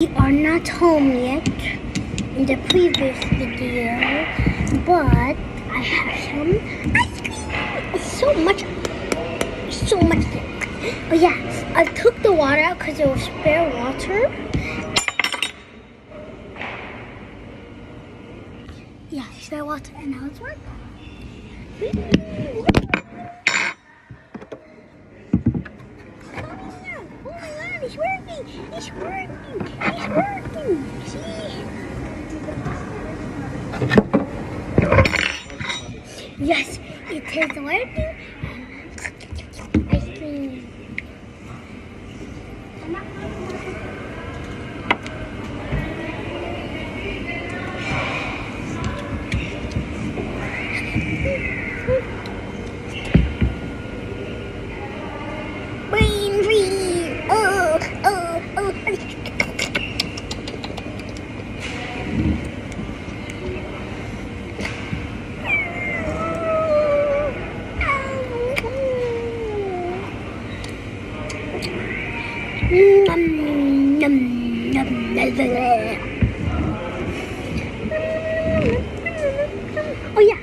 We are not home yet in the previous video, but I have some ice cream. It's so much. But yeah, I took the water out because it was spare water. Yeah, spare water, and now it's working. Oh my god, it's working! It's working! It's working! See? Yes, it is working. Ice cream. Brain free! Oh! Oh yeah,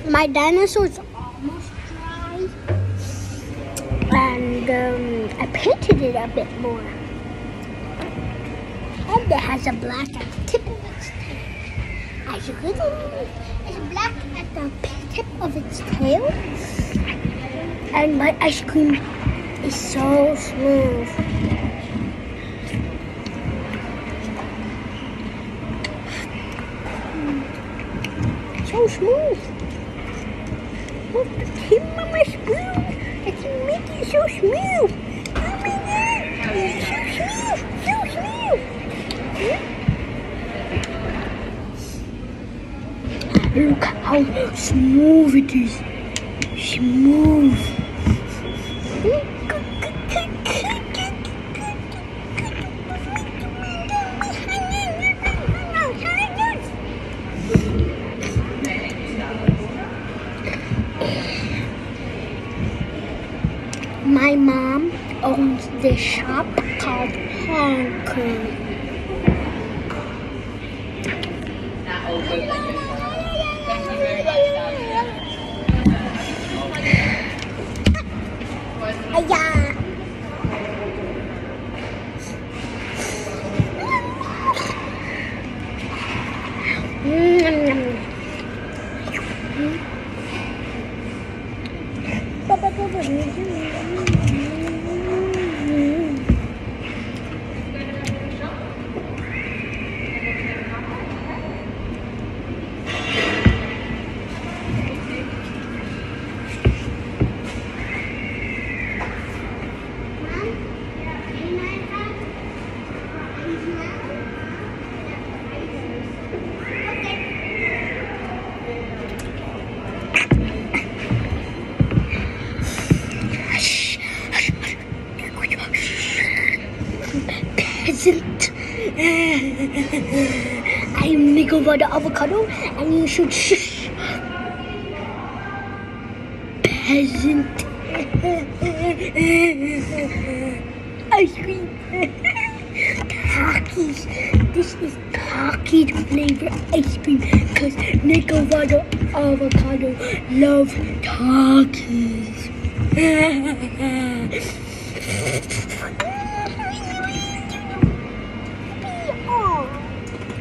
my dinosaur's almost dry, and I painted it a bit more, and it has a black at the tip of its tail. As you can see, it's black at the tip of its tail, and my ice cream is so smooth. So smooth. Look, the tip of my spoon. It's making it so smooth. Oh my god, it's so smooth, so smooth. Look how smooth it is. Smooth. My mom owns this shop called Hong Kong. Peasant. I'm Nico for the avocado, and you should shush. Peasant. Ice cream. Takis. This is Takis flavor ice cream because Nico for the avocado love Takis.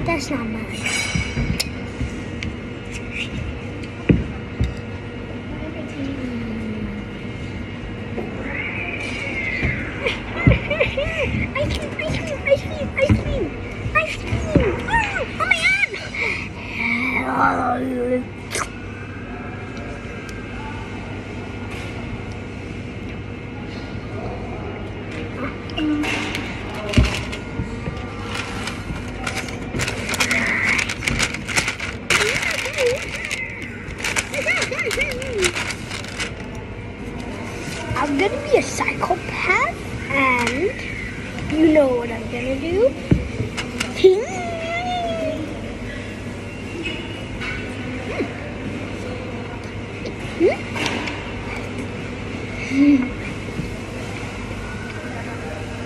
That's not much. Ice cream. Oh my god! I'm gonna be a psychopath, and you know what I'm gonna do. Ting!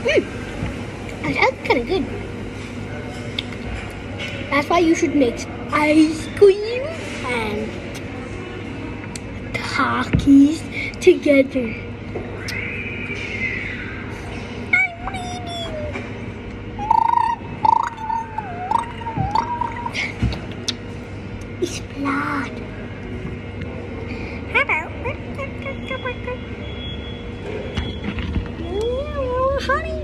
That's kind of good. That's why you should mix ice cream and Takis together. I'm bleeding. It's blood. Hello. Honey.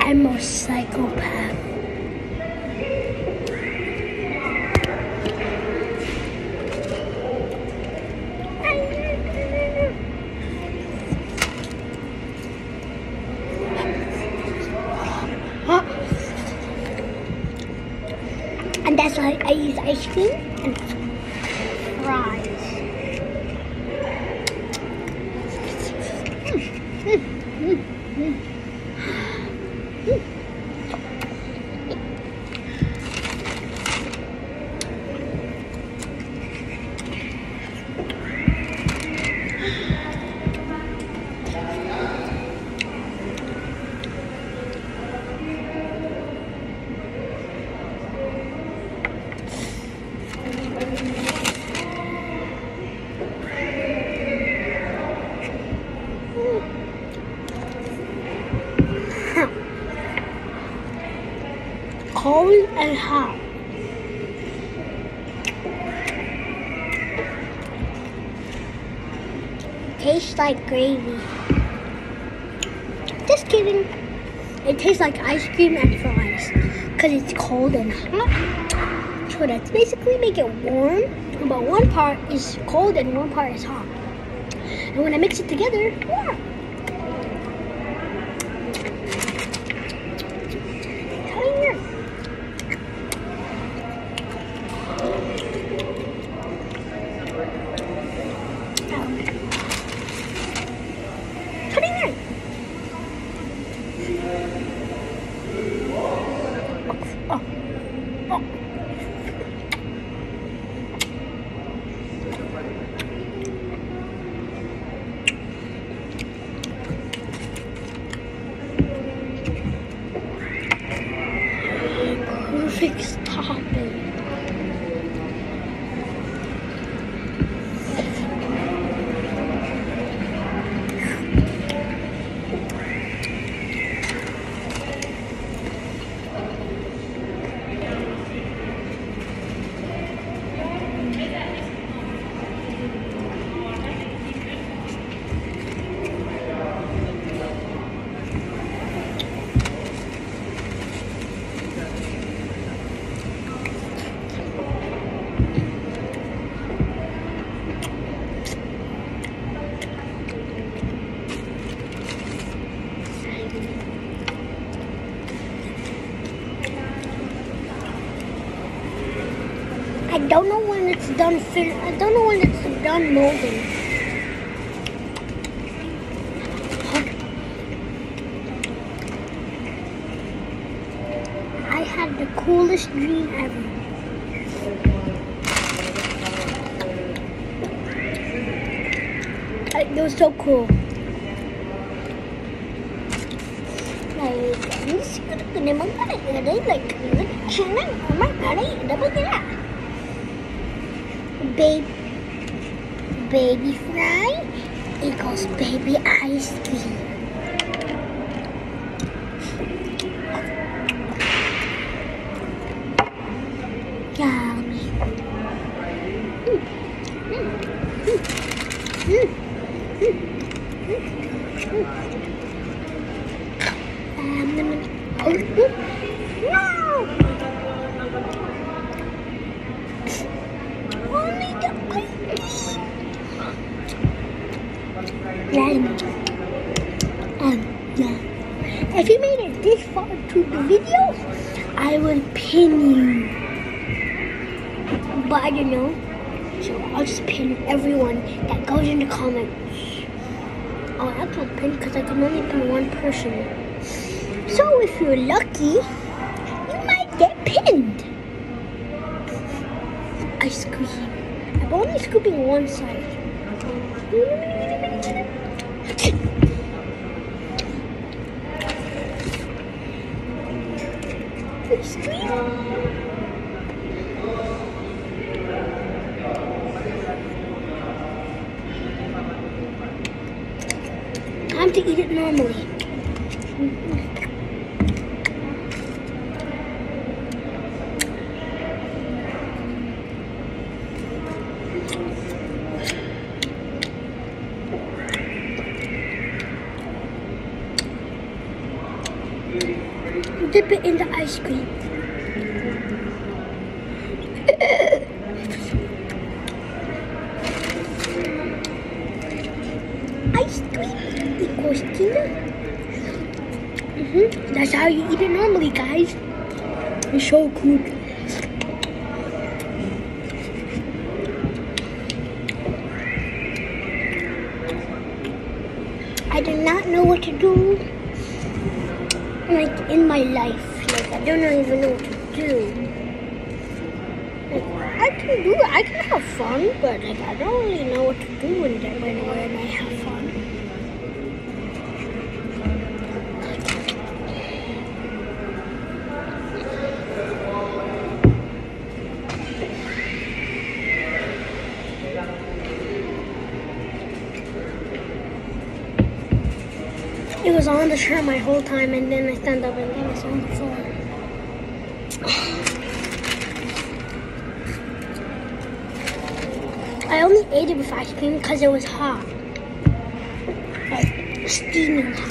I'm a psychopath. And that's why I use ice cream and fries. Cold and hot. Tastes like gravy. Just kidding. It tastes like ice cream and fries because it's cold and hot. So that's basically make it warm, but one part is cold and one part is hot. And when I mix it together, warm. Perfect topping. I don't know when it's done. I don't know when it's done molding. I had the coolest dream ever. It was so cool. Baby fry equals baby ice cream. Yummy. No! I will pin you. But I don't know. So I'll just pin everyone that goes in the comments. Oh, I can't pin because I can only pin one person. So if you're lucky, you might get pinned. I squeeze. I'm only scooping one side. Time to eat it normally. Dip it in the ice cream. Ice cream equals dinner. That's how you eat it normally, guys. It's so cool. I do not know what to do. Like in my life, like I don't even know what to do. Like I can have fun, but like I don't really know what to do when I have fun. It was on the chair my whole time, and then I stand up and then it's on the floor. I only ate it with ice cream because it was hot. Like steaming hot.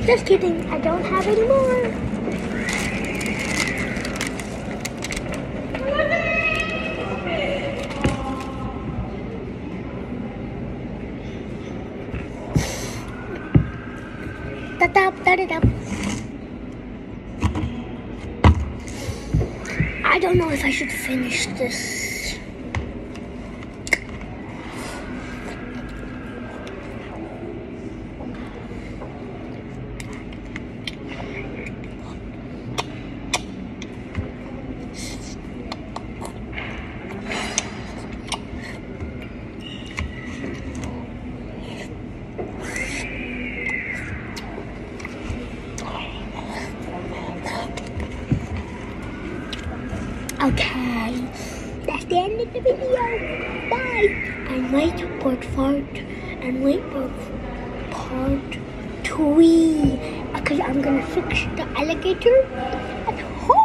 Just kidding, I don't have any more. I don't know if I should finish this. Okay, that's the end of the video. Bye. And wait for part 3 because I'm gonna fix the alligator at home.